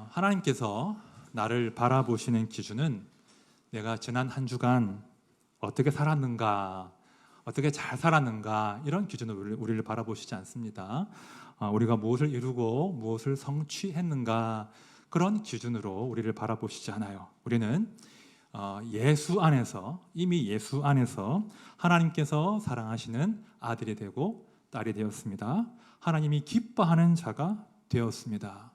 하나님께서 나를 바라보시는 기준은 내가 지난 한 주간 어떻게 살았는가, 어떻게 잘 살았는가, 이런 기준으로 우리를 바라보시지 않습니다. 우리가 무엇을 이루고 무엇을 성취했는가, 그런 기준으로 우리를 바라보시지 않아요. 우리는 예수 안에서, 이미 예수 안에서 하나님께서 사랑하시는 아들이 되고 딸이 되었습니다. 하나님이 기뻐하는 자가 되었습니다.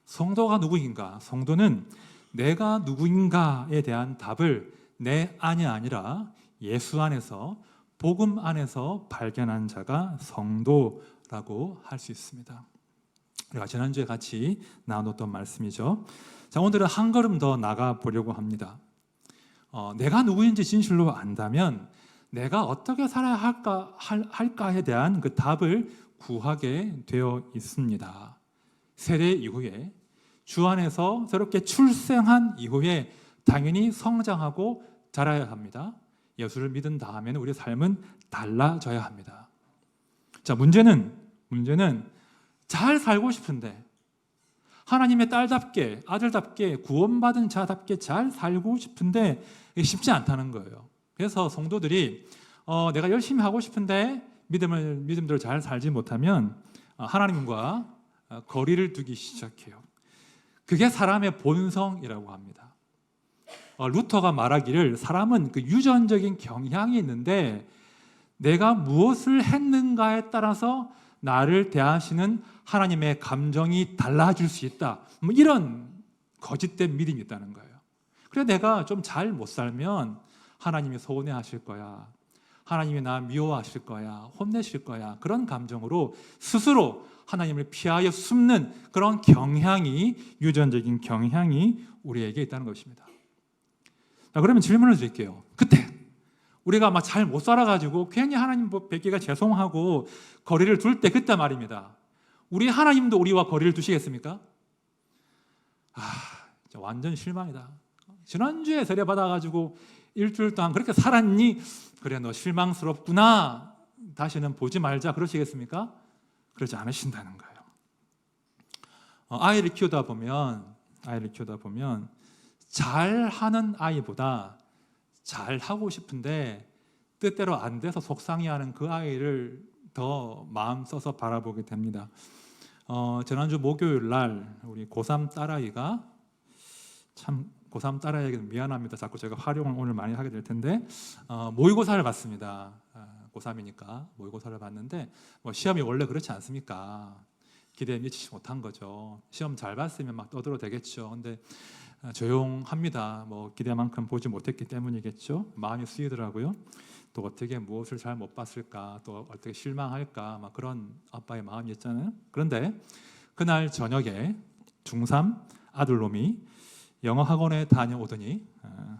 성도가 누구인가? 성도는 내가 누구인가에 대한 답을 내 안이 아니라 예수 안에서, 복음 안에서 발견한 자가 성도라고 할 수 있습니다. 우리가 지난주에 같이 나눴던 말씀이죠. 자, 오늘은 한 걸음 더 나가 보려고 합니다. 내가 누구인지 진실로 안다면 내가 어떻게 살아야 할까에 대한 그 답을 구하게 되어 있습니다. 세례 이후에, 주 안에서 새롭게 출생한 이후에 당연히 성장하고 자라야 합니다. 예수를 믿은 다음에는 우리의 삶은 달라져야 합니다. 자, 문제는 잘 살고 싶은데, 하나님의 딸답게, 아들답게, 구원받은 자답게 잘 살고 싶은데 쉽지 않다는 거예요. 그래서 성도들이 내가 열심히 하고 싶은데 믿음대로 잘 살지 못하면 하나님과 거리를 두기 시작해요. 그게 사람의 본성이라고 합니다. 루터가 말하기를 사람은 그 유전적인 경향이 있는데 내가 무엇을 했는가에 따라서 나를 대하시는 하나님의 감정이 달라질 수 있다, 이런 거짓된 믿음이 있다는 거예요. 그래, 내가 좀 잘 못 살면 하나님이 서운해하실 거야, 하나님이 나 미워하실 거야, 혼내실 거야, 그런 감정으로 스스로 하나님을 피하여 숨는 그런 경향이, 유전적인 경향이 우리에게 있다는 것입니다. 자, 그러면 질문을 드릴게요. 그때 우리가 막 잘 못 살아가지고 괜히 하나님 뵙기가 죄송하고 거리를 둘 때, 그때 말입니다. 우리 하나님도 우리와 거리를 두시겠습니까? 완전 실망이다. 지난주에 세례 받아가지고 일주일 동안 그렇게 살았니? 그래, 너 실망스럽구나, 다시는 보지 말자, 그러시겠습니까? 그러지 않으신다는 거예요. 아이를 키우다 보면 잘하는 아이보다 잘하고 싶은데 뜻대로 안 돼서 속상해하는 그 아이를 더 마음 써서 바라보게 됩니다. 지난주 목요일 날 우리 고3 딸아이가, 참 고3 딸아이에게는 미안합니다. 자꾸 제가 활용을 오늘 많이 하게 될 텐데, 모의고사를 봤습니다. 고3이니까 모의고사를 봤는데, 시험이 원래 그렇지 않습니까? 기대에 미치지 못한 거죠. 시험 잘 봤으면 막 떠들어 되겠죠. 근데 조용합니다. 기대만큼 보지 못했기 때문이겠죠. 마음이 쓰이더라고요. 또 어떻게 무엇을 잘 못 봤을까, 또 어떻게 실망할까, 막 그런 아빠의 마음이 있잖아요. 그런데 그날 저녁에 중3 아들놈이 영어 학원에 다녀오더니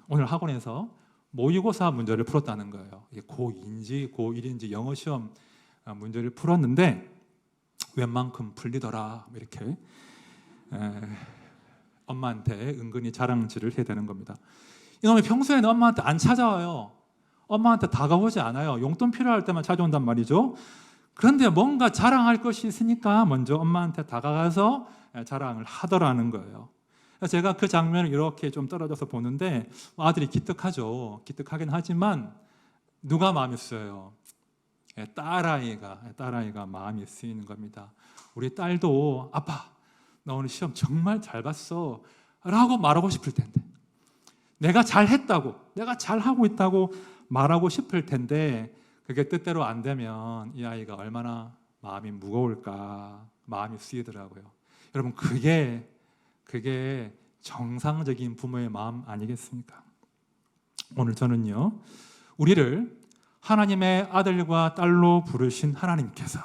오늘 학원에서 모의고사 문제를 풀었다는 거예요. 이게 고2인지 고1인지 영어 시험 문제를 풀었는데 웬만큼 풀리더라, 이렇게 엄마한테 은근히 자랑질을 해야 되는 겁니다. 이놈이 평소에는 엄마한테 안 찾아와요. 엄마한테 다가오지 않아요. 용돈 필요할 때만 찾아온단 말이죠. 그런데 뭔가 자랑할 것이 있으니까 먼저 엄마한테 다가가서 자랑을 하더라는 거예요. 제가 그 장면을 이렇게 좀 떨어져서 보는데 아들이 기특하죠. 기특하긴 하지만 누가 마음이 쓰여요? 딸아이가 마음이 쓰이는 겁니다. 우리 딸도 아빠, 나 오늘 시험 정말 잘 봤어 라고 말하고 싶을 텐데, 내가 잘했다고, 내가 잘하고 있다고 말하고 싶을 텐데, 그게 뜻대로 안 되면 이 아이가 얼마나 마음이 무거울까, 마음이 쓰이더라고요. 여러분, 그게 정상적인 부모의 마음 아니겠습니까? 오늘 저는요, 우리를 하나님의 아들과 딸로 부르신 하나님께서,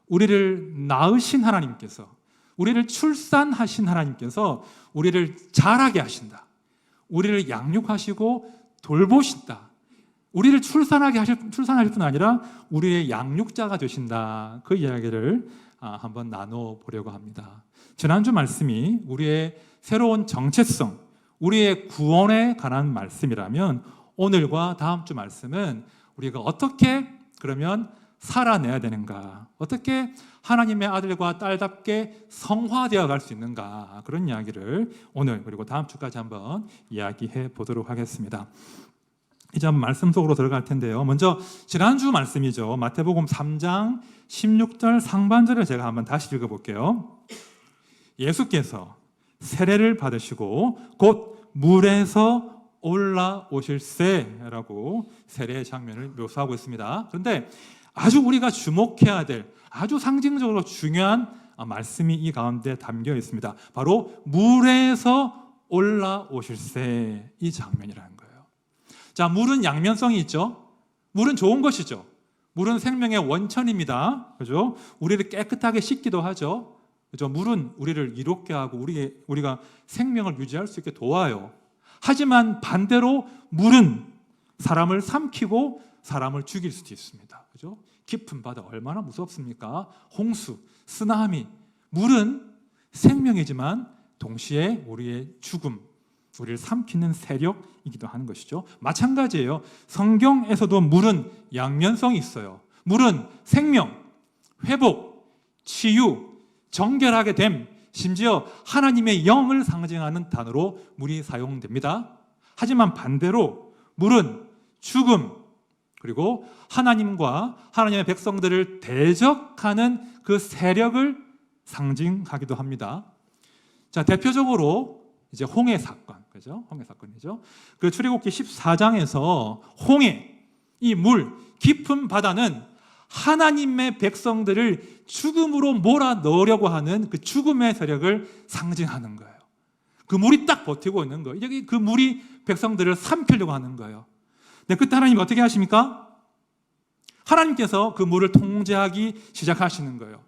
우리를 낳으신 하나님께서, 우리를 출산하신 하나님께서 우리를 자라게 하신다, 우리를 양육하시고 돌보신다, 우리를 출산하실 뿐 아니라 우리의 양육자가 되신다, 그 이야기를 한번 나눠보려고 합니다. 지난주 말씀이 우리의 새로운 정체성, 우리의 구원에 관한 말씀이라면 오늘과 다음 주 말씀은 우리가 어떻게 그러면 살아내야 되는가? 어떻게 하나님의 아들과 딸답게 성화되어 갈 수 있는가? 그런 이야기를 오늘 그리고 다음 주까지 한번 이야기해 보도록 하겠습니다. 이제 한번 말씀 속으로 들어갈 텐데요. 먼저 지난주 말씀이죠. 마태복음 3장 16절 상반절을 제가 한번 다시 읽어볼게요. 예수께서 세례를 받으시고 곧 물에서 올라오실세라고 세례의 장면을 묘사하고 있습니다. 그런데 아주 우리가 주목해야 될 아주 상징적으로 중요한 말씀이 이 가운데 담겨 있습니다. 바로 물에서 올라오실세, 이 장면이라는 거예요. 자, 물은 양면성이 있죠. 물은 좋은 것이죠. 물은 생명의 원천입니다. 그죠? 우리를 깨끗하게 씻기도 하죠. 그죠? 물은 우리를 이롭게 하고 우리가 생명을 유지할 수 있게 도와요. 하지만 반대로 물은 사람을 삼키고 사람을 죽일 수도 있습니다. 그죠? 깊은 바다 얼마나 무섭습니까? 홍수, 쓰나미. 물은 생명이지만 동시에 우리의 죽음, 우리를 삼키는 세력이기도 하는 것이죠. 마찬가지예요. 성경에서도 물은 양면성이 있어요. 물은 생명, 회복, 치유, 정결하게 됨, 심지어 하나님의 영을 상징하는 단어로 물이 사용됩니다. 하지만 반대로 물은 죽음, 그리고 하나님과 하나님의 백성들을 대적하는 그 세력을 상징하기도 합니다. 자, 대표적으로 이제 홍해 사건, 그죠? 홍해 사건이죠. 그 출애굽기 14장에서 홍해, 이 물, 깊은 바다는 하나님의 백성들을 죽음으로 몰아넣으려고 하는 그 죽음의 세력을 상징하는 거예요. 그 물이 딱 버티고 있는 거예요. 여기 그 물이 백성들을 삼키려고 하는 거예요. 근데 그때 하나님이 어떻게 하십니까? 하나님께서 그 물을 통제하기 시작하시는 거예요.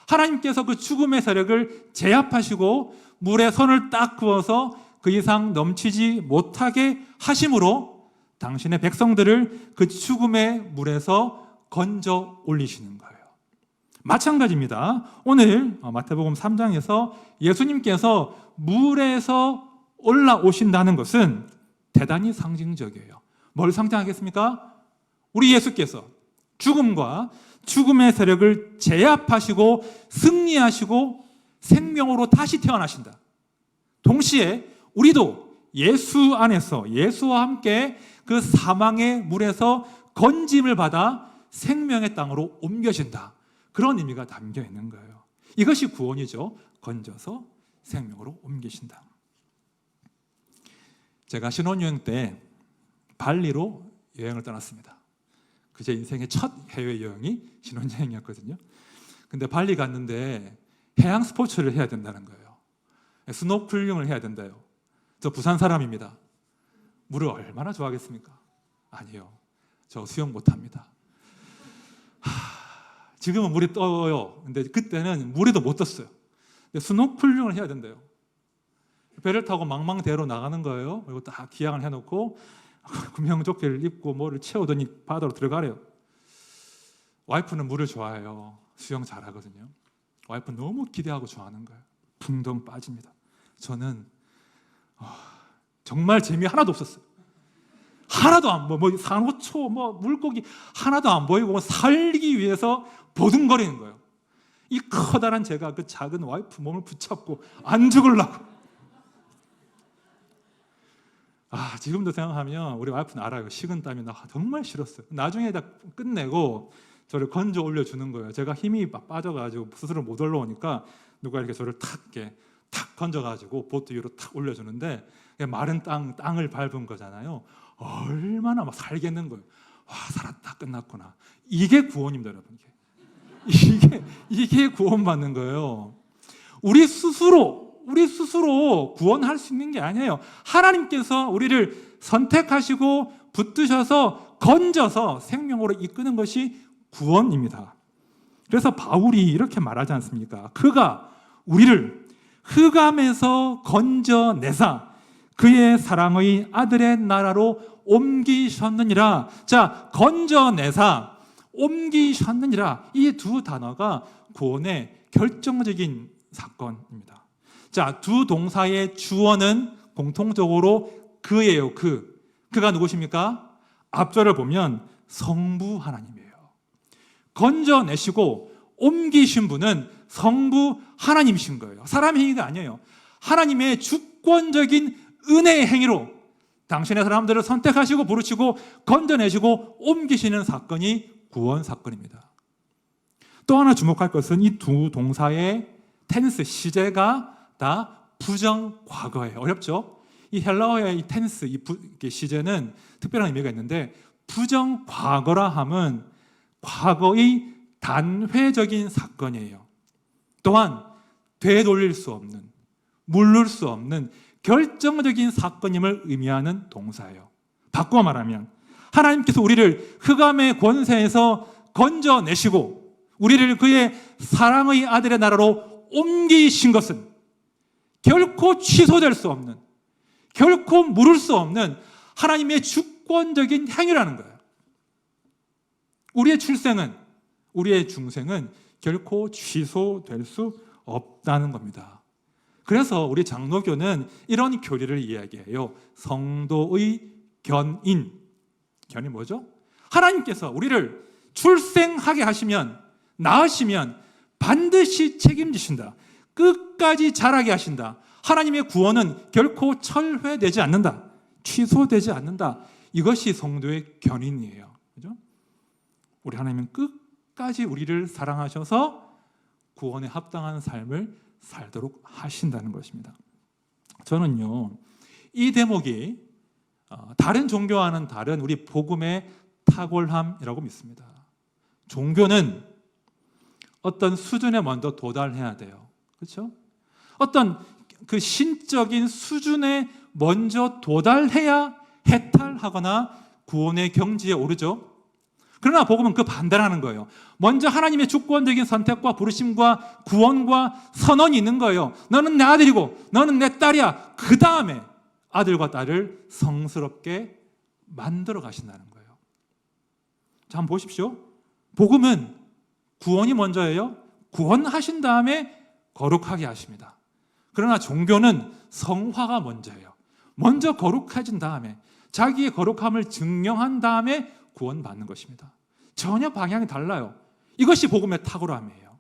하나님께서 그 죽음의 세력을 제압하시고 물에 손을 딱 그어서 그 이상 넘치지 못하게 하심으로 당신의 백성들을 그 죽음의 물에서 건져 올리시는 거예요. 마찬가지입니다. 오늘 마태복음 3장에서 예수님께서 물에서 올라오신다는 것은 대단히 상징적이에요. 뭘 상징하겠습니까? 우리 예수께서 죽음과 죽음의 세력을 제압하시고 승리하시고 생명으로 다시 태어나신다. 동시에 우리도 예수 안에서 예수와 함께 그 사망의 물에서 건짐을 받아 생명의 땅으로 옮겨진다. 그런 의미가 담겨 있는 거예요. 이것이 구원이죠. 건져서 생명으로 옮기신다. 제가 신혼여행 때 발리로 여행을 떠났습니다. 그 제 인생의 첫 해외여행이 신혼여행이었거든요. 근데 발리 갔는데 해양 스포츠를 해야 된다는 거예요. 스노클링을 해야 된대요. 저 부산 사람입니다. 물을 얼마나 좋아하겠습니까? 아니요. 저 수영 못합니다. 지금은 물이 떠요. 근데 그때는 물에도 못 떴어요. 근데 스노클링을 해야 된대요. 배를 타고 망망대해로 나가는 거예요. 그리고 딱 기양을 해놓고 구명조끼를 입고 뭐를 채우더니 바다로 들어가래요. 와이프는 물을 좋아해요. 수영 잘하거든요. 와이프는 너무 기대하고 좋아하는 거예요. 붕덩 빠집니다. 저는 정말 재미 하나도 없었어요. 하나도 안 보여. 뭐 산호초, 뭐 물고기 하나도 안 보이고 살기 위해서 보둥거리는 거예요. 이 커다란 제가 그 작은 와이프 몸을 붙잡고 안 죽으려고. 지금도 생각하면 우리 와이프는 알아요. 식은땀이 나 정말 싫었어요. 나중에 다 끝내고 저를 건져 올려주는 거예요. 제가 힘이 막 빠져가지고 스스로 못 올라오니까 누가 이렇게 저를 탁 건져가지고 보트 위로 탁 올려주는데 마른 땅을 밟은 거잖아요. 얼마나 막 살겠는 거예요. 살았다, 끝났구나. 이게 구원입니다, 여러분. 이게 구원받는 거예요. 우리 스스로 구원할 수 있는 게 아니에요. 하나님께서 우리를 선택하시고 붙드셔서 건져서 생명으로 이끄는 것이 구원입니다. 그래서 바울이 이렇게 말하지 않습니까? 그가 우리를 흑암에서 건져내사 그의 사랑의 아들의 나라로 옮기셨느니라. 자, 건져내사, 옮기셨느니라. 이 두 단어가 구원의 결정적인 사건입니다. 자, 두 동사의 주어는 공통적으로 그예요. 그가 누구십니까? 앞절을 보면 성부 하나님이에요. 건져내시고 옮기신 분은 성부 하나님이신 거예요. 사람의 행위가 아니에요. 하나님의 주권적인 은혜의 행위로 당신의 사람들을 선택하시고 부르시고 건져내시고 옮기시는 사건이 구원 사건입니다. 또 하나 주목할 것은 이 두 동사의 텐스, 시제가 다 부정 과거예요. 어렵죠? 이 헬라어의 이 텐스, 이 시제는 특별한 의미가 있는데 부정 과거라 함은 과거의 단회적인 사건이에요. 또한 되돌릴 수 없는, 물를 수 없는 결정적인 사건임을 의미하는 동사예요. 바꿔 말하면 하나님께서 우리를 흑암의 권세에서 건져내시고 우리를 그의 사랑의 아들의 나라로 옮기신 것은 결코 취소될 수 없는, 결코 물을 수 없는 하나님의 주권적인 행위라는 거예요. 우리의 출생은, 우리의 중생은 결코 취소될 수 없다는 겁니다. 그래서 우리 장로교는 이런 교리를 이야기해요. 성도의 견인. 견이 뭐죠? 하나님께서 우리를 출생하게 하시면, 낳으시면 반드시 책임지신다. 끝까지 자라게 하신다. 하나님의 구원은 결코 철회되지 않는다. 취소되지 않는다. 이것이 성도의 견인이에요. 그죠? 우리 하나님은 끝까지 우리를 사랑하셔서 구원에 합당한 삶을 살도록 하신다는 것입니다. 저는요, 이 대목이 다른 종교와는 다른 우리 복음의 탁월함이라고 믿습니다. 종교는 어떤 수준에 먼저 도달해야 돼요. 그렇죠? 어떤 그 신적인 수준에 먼저 도달해야 해탈하거나 구원의 경지에 오르죠. 그러나 복음은 그 반대라는 거예요. 먼저 하나님의 주권적인 선택과 부르심과 구원과 선언이 있는 거예요. 너는 내 아들이고 너는 내 딸이야. 그 다음에 아들과 딸을 성스럽게 만들어 가신다는 거예요. 자, 한번 보십시오. 복음은 구원이 먼저예요. 구원하신 다음에 거룩하게 하십니다. 그러나 종교는 성화가 먼저예요. 먼저 거룩해진 다음에 자기의 거룩함을 증명한 다음에 구원받는 것입니다. 전혀 방향이 달라요. 이것이 복음의 탁월함이에요.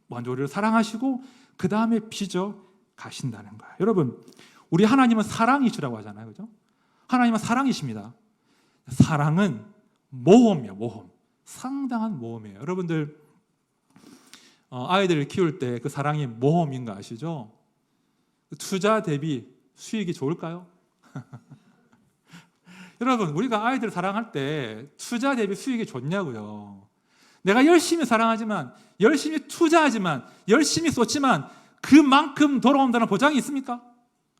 먼저 우리를 사랑하시고 그 다음에 빚어 가신다는 거예요. 여러분, 우리 하나님은 사랑이시라고 하잖아요. 그죠? 하나님은 사랑이십니다. 사랑은 모험이에요. 모험. 상당한 모험이에요. 여러분들 아이들을 키울 때 그 사랑이 모험인 거 아시죠? 투자 대비 수익이 좋을까요? 여러분, 우리가 아이들을 사랑할 때 투자 대비 수익이 좋냐고요. 내가 열심히 사랑하지만, 열심히 투자하지만, 열심히 쏟지만 그만큼 돌아온다는 보장이 있습니까?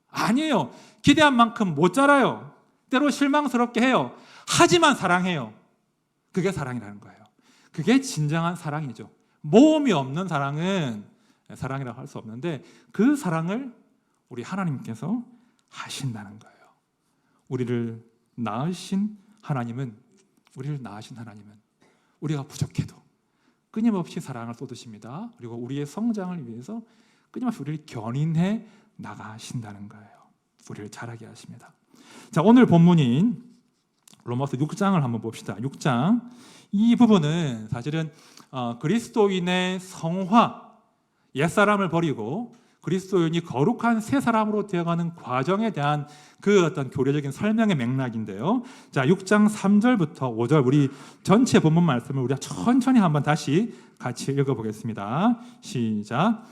아니에요. 기대한 만큼 못 자라요. 때로 실망스럽게 해요. 하지만 사랑해요. 그게 사랑이라는 거예요. 그게 진정한 사랑이죠. 모험이 없는 사랑은 사랑이라고 할 수 없는데 그 사랑을 우리 하나님께서 하신다는 거예요. 우리를 낳으신 하나님은 우리가 부족해도 끊임없이 사랑을 쏟으십니다. 그리고 우리의 성장을 위해서 끊임없이 우리를 견인해 나가신다는 거예요. 우리를 자라게 하십니다. 자, 오늘 본문인 로마서 6장을 한번 봅시다. 6장. 이 부분은 사실은 그리스도인의 성화, 옛사람을 버리고 그리스도인이 거룩한 새 사람으로 되어가는 과정에 대한 그 어떤 교리적인 설명의 맥락인데요. 자, 6장 3절부터 5절 우리 전체 본문 말씀을 우리가 천천히 한번 다시 같이 읽어보겠습니다. 시작.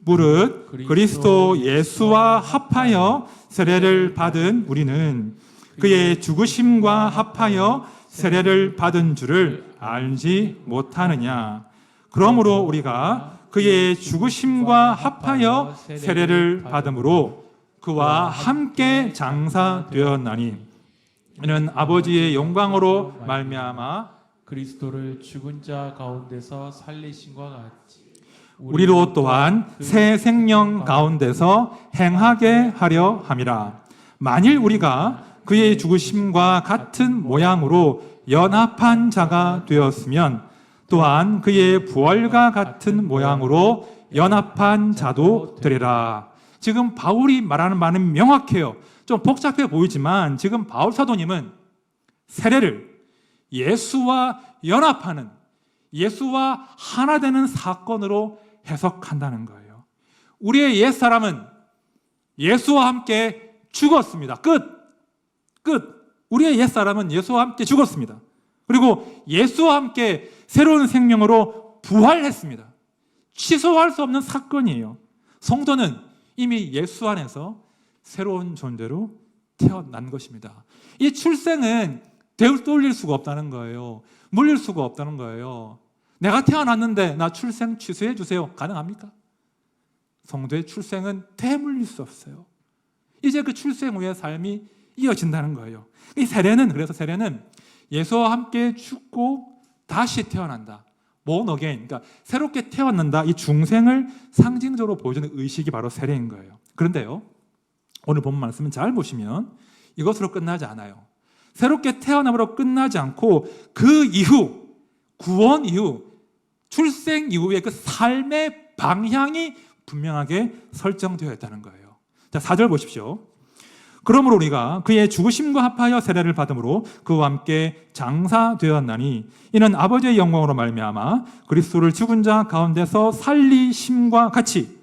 무릇 그리스도 예수와 합하여 세례를 받은 우리는 그의 죽으심과 합하여 세례를 받은 줄을 알지 못하느냐. 그러므로 우리가 그의 죽으심과 합하여 세례를 받음으로 그와 함께 장사되었나니 이는 아버지의 영광으로 말미암아 그리스도를 죽은 자 가운데서 살리신과 같이 우리로 또한 새 생명 가운데서 행하게 하려 함이라. 만일 우리가 그의 죽으심과 같은 모양으로 연합한 자가 되었으면 또한 그의 부활과 같은 모양으로 연합한 자도 되리라. 지금 바울이 말하는 말은 명확해요. 좀 복잡해 보이지만 지금 바울 사도님은 세례를 예수와 연합하는 예수와 하나 되는 사건으로 해석한다는 거예요. 우리의 옛사람은 예수와 함께 죽었습니다. 끝. 우리의 옛사람은 예수와 함께 죽었습니다. 그리고 예수와 함께 새로운 생명으로 부활했습니다. 취소할 수 없는 사건이에요. 성도는 이미 예수 안에서 새로운 존재로 태어난 것입니다. 이 출생은 되돌릴 수가 없다는 거예요. 물릴 수가 없다는 거예요. 내가 태어났는데 나 출생 취소해 주세요. 가능합니까? 성도의 출생은 되물릴 수 없어요. 이제 그 출생 후의 삶이 이어진다는 거예요. 그래서 세례는 예수와 함께 죽고 다시 태어난다. born again, 그러니까 새롭게 태어난다. 이 중생을 상징적으로 보여주는 의식이 바로 세례인 거예요. 그런데요, 오늘 본 말씀은 잘 보시면 이것으로 끝나지 않아요. 새롭게 태어남으로 끝나지 않고 그 이후, 구원 이후, 출생 이후의 그 삶의 방향이 분명하게 설정되어 있다는 거예요. 자, 4절 보십시오. 그러므로 우리가 그의 죽으심과 합하여 세례를 받음으로 그와 함께 장사되었나니 이는 아버지의 영광으로 말미암아 그리스도를 죽은 자 가운데서 살리심과 같이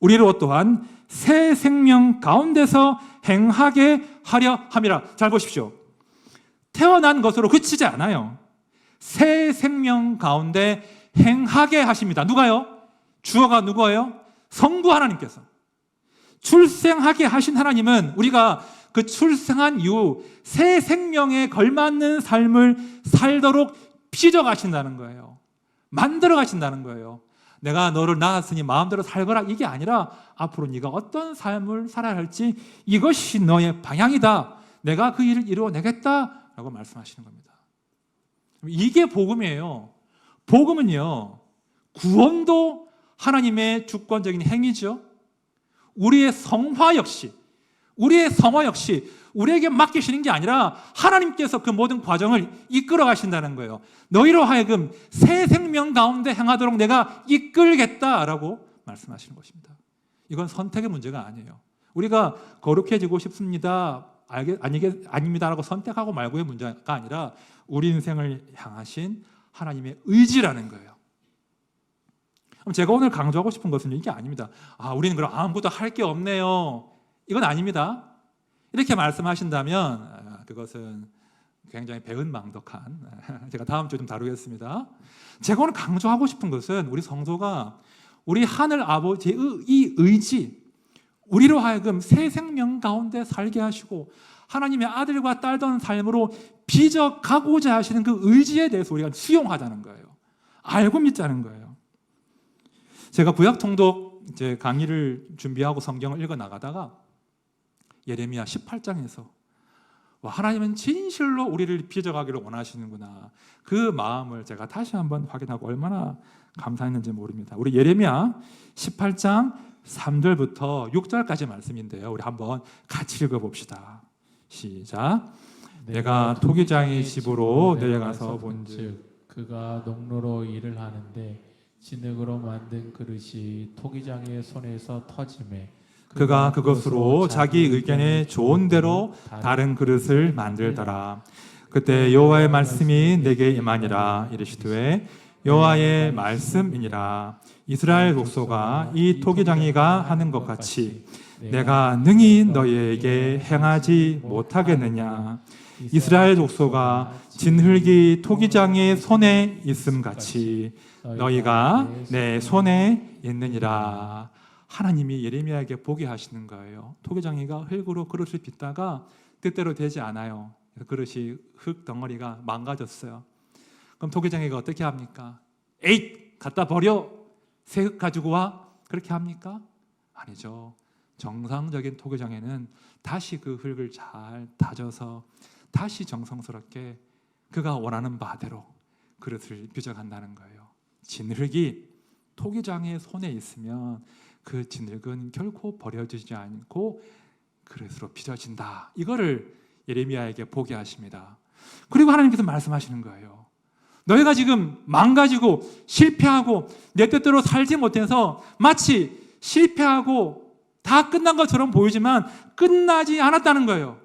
우리로 또한 새 생명 가운데서 행하게 하려 함이라. 잘 보십시오. 태어난 것으로 그치지 않아요. 새 생명 가운데 행하게 하십니다. 누가요? 주어가 누구예요? 성부 하나님께서. 출생하게 하신 하나님은 우리가 그 출생한 이후 새 생명에 걸맞는 삶을 살도록 빚어가신다는 거예요. 만들어 가신다는 거예요. 내가 너를 낳았으니 마음대로 살거라, 이게 아니라 앞으로 네가 어떤 삶을 살아야 할지 이것이 너의 방향이다. 내가 그 일을 이루어내겠다라고 말씀하시는 겁니다. 이게 복음이에요. 복음은요, 구원도 하나님의 주권적인 행위죠. 우리의 성화 역시 우리에게 맡기시는 게 아니라 하나님께서 그 모든 과정을 이끌어 가신다는 거예요. 너희로 하여금 새 생명 가운데 행하도록 내가 이끌겠다라고 말씀하시는 것입니다. 이건 선택의 문제가 아니에요. 우리가 거룩해지고 싶습니다, 아닙니다라고 선택하고 말고의 문제가 아니라 우리 인생을 향하신 하나님의 의지라는 거예요. 제가 오늘 강조하고 싶은 것은 이게 아닙니다. 우리는 그럼 아무것도 할 게 없네요. 이건 아닙니다. 이렇게 말씀하신다면 그것은 굉장히 배은망덕한, 제가 다음 주에 좀 다루겠습니다. 제가 오늘 강조하고 싶은 것은 우리 성도가 우리 하늘 아버지의 이 의지, 우리로 하여금 새 생명 가운데 살게 하시고 하나님의 아들과 딸던 삶으로 빚어가고자 하시는 그 의지에 대해서 우리가 수용하자는 거예요. 알고 믿자는 거예요. 제가 구약 통독 이제 강의를 준비하고 성경을 읽어 나가다가 예레미야 18장에서 하나님은 진실로 우리를 빚어가기를 원하시는구나, 그 마음을 제가 다시 한번 확인하고 얼마나 감사했는지 모릅니다. 우리 예레미야 18장 3절부터 6절까지 말씀인데요, 우리 한번 같이 읽어봅시다. 시작. 내가 토기장의 집으로 내려가서 본즉 그가 농로로 일을 하는데 진흙으로 만든 그릇이 토기장의 손에서 터지매 그가 그것으로 자기 의견에 좋은 대로 다른 그릇을 만들더라. 그때 여호와의 말씀이 내게 임하니라. 이르시되 여호와의 말씀이니라. 이스라엘 족속아, 이 토기장이가 하는 것 같이 내가 능히 너희에게 행하지 못하겠느냐. 이스라엘 족속아, 진흙이 토기장의 손에 있음 같이 너희가 내 손에 있느니라. 하나님이 예레미야에게 보게 하시는 거예요. 토기장이가 흙으로 그릇을 빚다가 뜻대로 되지 않아요. 그릇이 흙 덩어리가 망가졌어요. 그럼 토기장이가 어떻게 합니까? 에잇! 갖다 버려! 새 흙 가지고 와! 그렇게 합니까? 아니죠. 정상적인 토기장에는 다시 그 흙을 잘 다져서 다시 정성스럽게 그가 원하는 바대로 그릇을 빚어간다는 거예요. 진흙이 토기장의 손에 있으면 그 진흙은 결코 버려지지 않고 그릇으로 빚어진다. 이거를 예레미야에게 보게 하십니다. 그리고 하나님께서 말씀하시는 거예요. 너희가 지금 망가지고 실패하고 내 뜻대로 살지 못해서 마치 실패하고 다 끝난 것처럼 보이지만 끝나지 않았다는 거예요.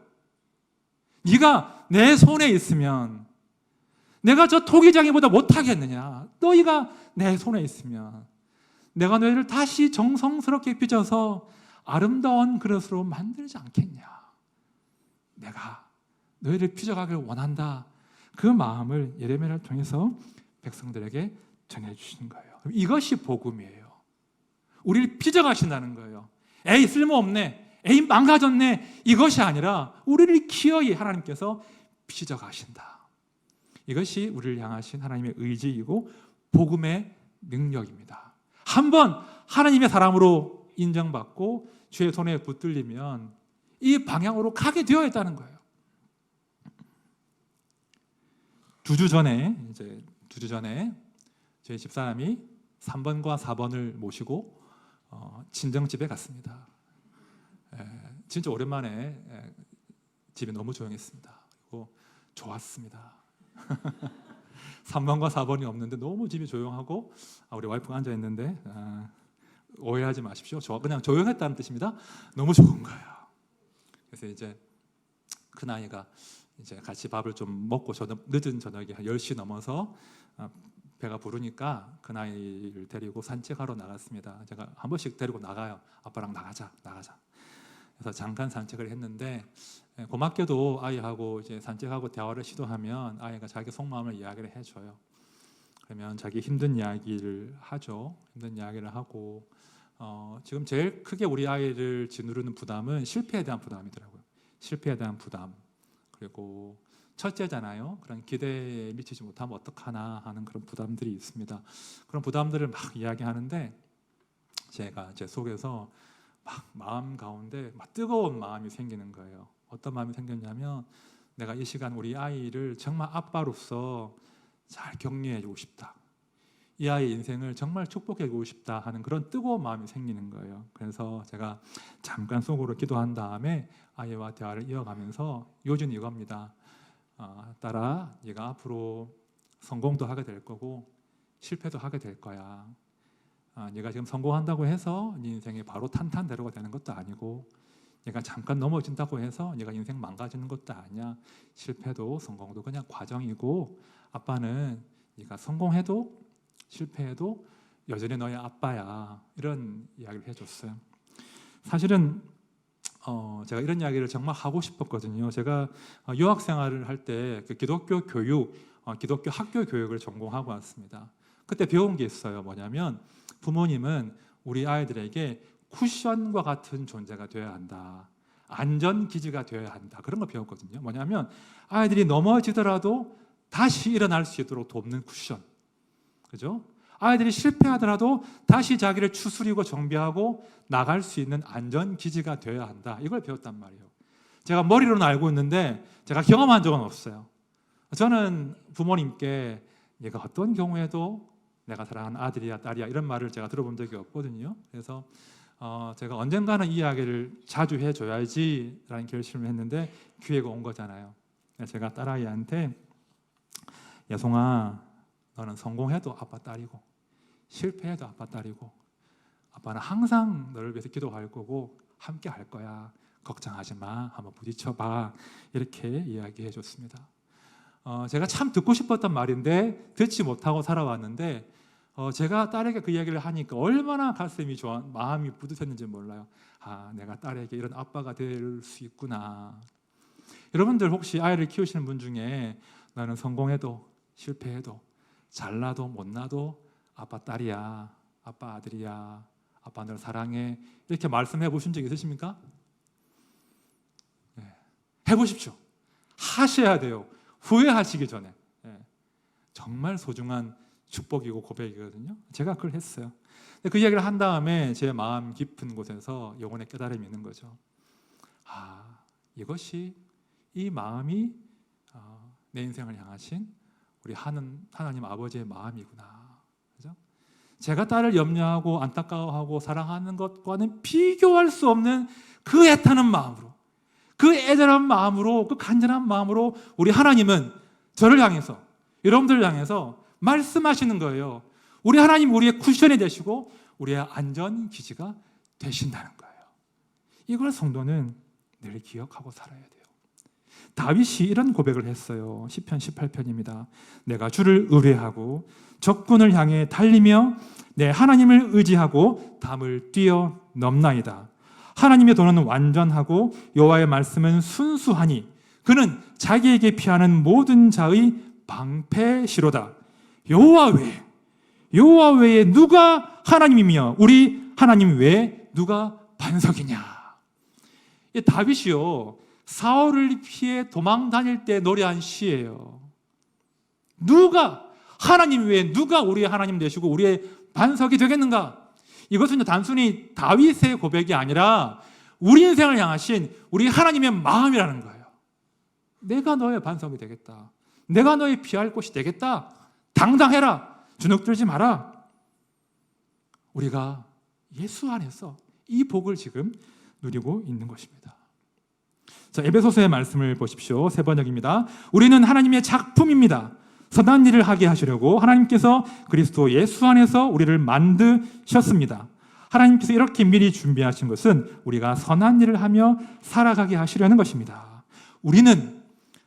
네가 내 손에 있으면 내가 저 토기장이보다 못하겠느냐. 너희가 내 손에 있으면 내가 너희를 다시 정성스럽게 빚어서 아름다운 그릇으로 만들지 않겠냐. 내가 너희를 빚어가길 원한다. 그 마음을 예레미야를 통해서 백성들에게 전해주시는 거예요. 이것이 복음이에요. 우리를 빚어가신다는 거예요. 에이 쓸모없네, 에이 망가졌네, 이것이 아니라 우리를 기어이 하나님께서 빚어가신다. 이것이 우리를 향하신 하나님의 의지이고 복음의 능력입니다. 한번 하나님의 사람으로 인정받고 주의 손에 붙들리면 이 방향으로 가게 되어 있다는 거예요. 2주 전에 저희 집사람이 3번과 4번을 모시고 친정집에 갔습니다. 진짜 오랜만에 집이 너무 조용했습니다. 그리고 좋았습니다. 3번과 4번이 없는데 너무 집이 조용하고 우리 와이프가 앉아 있는데 오해하지 마십시오. 그냥 조용했다는 뜻입니다. 너무 좋은 거예요. 그래서 이제 큰 아이가 이제 같이 밥을 좀 먹고 늦은 저녁에 한 10시 넘어서 배가 부르니까 큰 아이를 데리고 산책하러 나갔습니다. 제가 한 번씩 데리고 나가요. 아빠랑 나가자. 그래서 잠깐 산책을 했는데 고맙게도 아이하고 이제 산책하고 대화를 시도하면 아이가 자기 속마음을 이야기를 해줘요. 그러면 자기 힘든 이야기를 하죠. 힘든 이야기를 하고 지금 제일 크게 우리 아이를 짓누르는 부담은 실패에 대한 부담이더라고요. 실패에 대한 부담. 그리고 첫째잖아요. 그런 기대에 미치지 못하면 어떡하나 하는 그런 부담들이 있습니다. 그런 부담들을 막 이야기하는데 제가 제 속에서 막 마음 가운데 막 뜨거운 마음이 생기는 거예요. 어떤 마음이 생겼냐면 내가 이 시간 우리 아이를 정말 아빠로서 잘 격려해주고 싶다. 이 아이의 인생을 정말 축복해주고 싶다 하는 그런 뜨거운 마음이 생기는 거예요. 그래서 제가 잠깐 속으로 기도한 다음에 아이와 대화를 이어가면서 요즘 이겁니다. 딸아, 네가 앞으로 성공도 하게 될 거고 실패도 하게 될 거야. 네가 지금 성공한다고 해서 네 인생이 바로 탄탄대로가 되는 것도 아니고 네가 잠깐 넘어진다고 해서 네가 인생 망가지는 것도 아니야. 실패도 성공도 그냥 과정이고 아빠는 네가 성공해도 실패해도 여전히 너의 아빠야. 이런 이야기를 해줬어요. 사실은 제가 이런 이야기를 정말 하고 싶었거든요. 제가 유학 생활을 할 때 그 기독교 교육, 기독교 학교 교육을 전공하고 왔습니다. 그때 배운 게 있어요. 뭐냐면 부모님은 우리 아이들에게 쿠션과 같은 존재가 되어야 한다. 안전기지가 되어야 한다. 그런 걸 배웠거든요. 뭐냐면 아이들이 넘어지더라도 다시 일어날 수 있도록 돕는 쿠션. 그죠? 아이들이 실패하더라도 다시 자기를 추스리고 정비하고 나갈 수 있는 안전기지가 되어야 한다. 이걸 배웠단 말이에요. 제가 머리로는 알고 있는데 제가 경험한 적은 없어요. 저는 부모님께 얘가 어떤 경우에도 내가 사랑하는 아들이야 딸이야 이런 말을 제가 들어본 적이 없거든요. 그래서 제가 언젠가는 이 이야기를 자주 해줘야지라는 결심을 했는데 기회가 온 거잖아요. 제가 딸아이한테 야송아 너는 성공해도 아빠 딸이고 실패해도 아빠 딸이고 아빠는 항상 너를 위해서 기도할 거고 함께 할 거야. 걱정하지 마. 한번 부딪혀봐. 이렇게 이야기해 줬습니다. 제가 참 듣고 싶었던 말인데 듣지 못하고 살아왔는데 제가 딸에게 그 이야기를 하니까 얼마나 가슴이 좋아 마음이 뿌듯했는지 몰라요. 내가 딸에게 이런 아빠가 될 수 있구나. 여러분들 혹시 아이를 키우시는 분 중에 나는 성공해도 실패해도 잘나도 못나도 아빠 딸이야, 아빠 아들이야, 아빠 널 사랑해 이렇게 말씀해 보신 적 있으십니까? 네. 해보십시오. 하셔야 돼요. 후회하시기 전에. 네. 정말 소중한 축복이고 고백이거든요. 제가 그걸 했어요. 그 이야기를 한 다음에 제 마음 깊은 곳에서 영혼의 깨달음이 있는 거죠. 이것이 이 마음이 내 인생을 향하신 우리 하나님 아버지의 마음이구나. 그죠? 제가 딸을 염려하고 안타까워하고 사랑하는 것과는 비교할 수 없는 그 애타는 마음으로, 그 애절한 마음으로, 그 간절한 마음으로 우리 하나님은 저를 향해서, 여러분들을 향해서 말씀하시는 거예요. 우리 하나님 우리의 쿠션이 되시고 우리의 안전기지가 되신다는 거예요. 이걸 성도는 늘 기억하고 살아야 돼요. 다윗이 이런 고백을 했어요. 시편 18편입니다. 내가 주를 의뢰하고 적군을 향해 달리며 내 하나님을 의지하고 담을 뛰어넘나이다. 하나님의 도는 완전하고 여호와의 말씀은 순수하니 그는 자기에게 피하는 모든 자의 방패시로다. 여호와 외에 누가 하나님이며 우리 하나님 외에 누가 반석이냐. 이 다윗이요, 사울을 피해 도망 다닐 때 노래한 시예요. 누가 하나님 외에 누가 우리의 하나님 되시고 우리의 반석이 되겠는가? 이것은 단순히 다윗의 고백이 아니라 우리 인생을 향하신 우리 하나님의 마음이라는 거예요. 내가 너의 반석이 되겠다. 내가 너의 피할 곳이 되겠다. 당당해라. 주눅들지 마라. 우리가 예수 안에서 이 복을 지금 누리고 있는 것입니다. 자, 에베소서의 말씀을 보십시오. 세 번역입니다. 우리는 하나님의 작품입니다. 선한 일을 하게 하시려고 하나님께서 그리스도 예수 안에서 우리를 만드셨습니다. 하나님께서 이렇게 미리 준비하신 것은 우리가 선한 일을 하며 살아가게 하시려는 것입니다. 우리는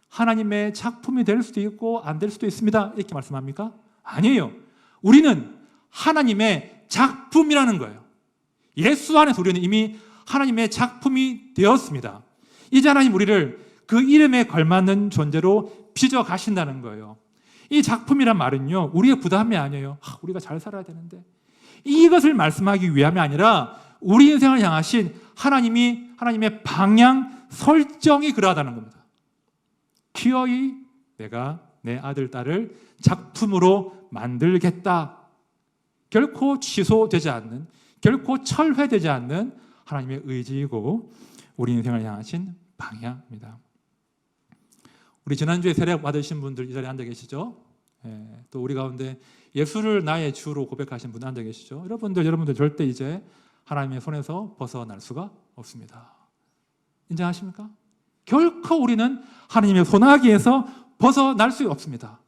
하나님의 작품이 될 수도 있고 안 될 수도 있습니다. 이렇게 말씀합니까? 아니에요. 우리는 하나님의 작품이라는 거예요. 예수 안에서 우리는 이미 하나님의 작품이 되었습니다. 이제 하나님 우리를 그 이름에 걸맞는 존재로 빚어 가신다는 거예요. 이 작품이란 말은요, 우리의 부담이 아니에요. 우리가 잘 살아야 되는데. 이것을 말씀하기 위함이 아니라 우리 인생을 향하신 하나님의 방향 설정이 그러하다는 겁니다. 기어이 내가 내 아들, 딸을 작품으로 만들겠다. 결코 취소되지 않는, 결코 철회되지 않는 하나님의 의지이고 우리 인생을 향하신 방향입니다. 우리 지난주에 세례 받으신 분들 이 자리에 앉아 계시죠? 또 우리 가운데 예수를 나의 주로 고백하신 분 앉아 계시죠? 여러분들 절대 이제 하나님의 손에서 벗어날 수가 없습니다. 인정하십니까? 결코 우리는 하나님의 손아귀에서 벗어날 수 없습니다.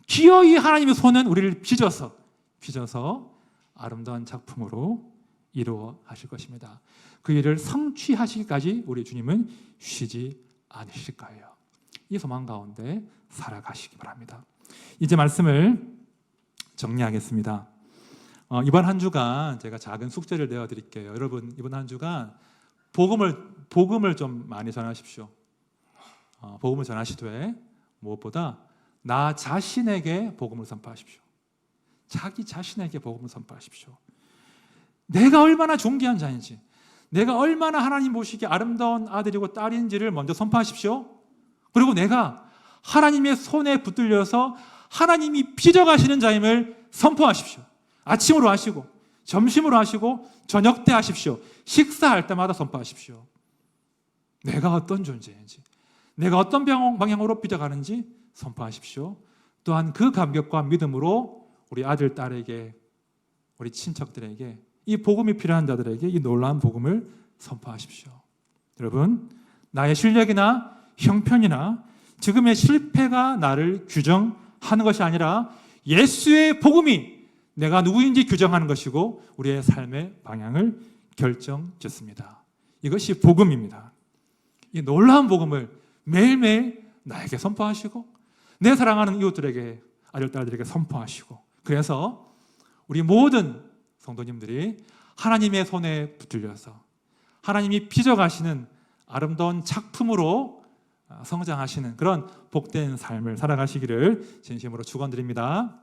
기어이 하나님의 손은 우리를 빚어서 아름다운 작품으로 이루어 하실 것입니다. 그 일을 성취하시기까지 우리 주님은 쉬지 않으실 거예요. 이 소망 가운데 살아가시기 바랍니다. 이제 말씀을 정리하겠습니다. 이번 한 주간 제가 작은 숙제를 내어드릴게요. 여러분, 이번 한 주간 복음을 좀 많이 전하십시오. 복음을 전하시되 무엇보다 나 자신에게 복음을 선포하십시오. 자기 자신에게 복음을 선포하십시오. 내가 얼마나 존귀한 자인지, 내가 얼마나 하나님 보시기에 아름다운 아들이고 딸인지를 먼저 선포하십시오. 그리고 내가 하나님의 손에 붙들려서 하나님이 빚어가시는 자임을 선포하십시오. 아침으로 하시고 점심으로 하시고 저녁 때 하십시오. 식사할 때마다 선포하십시오. 내가 어떤 존재인지, 내가 어떤 방향으로 빚어가는지 선포하십시오. 또한 그 감격과 믿음으로 우리 아들, 딸에게, 우리 친척들에게, 이 복음이 필요한 자들에게 이 놀라운 복음을 선포하십시오. 여러분, 나의 실력이나 형편이나 지금의 실패가 나를 규정하는 것이 아니라 예수의 복음이 내가 누구인지 규정하는 것이고 우리의 삶의 방향을 결정짓습니다. 이것이 복음입니다. 이 놀라운 복음을 매일매일 나에게 선포하시고 내 사랑하는 이웃들에게, 아들, 딸들에게 선포하시고, 그래서 우리 모든 성도님들이 하나님의 손에 붙들려서 하나님이 빚어가시는 아름다운 작품으로 성장하시는 그런 복된 삶을 살아가시기를 진심으로 축원드립니다.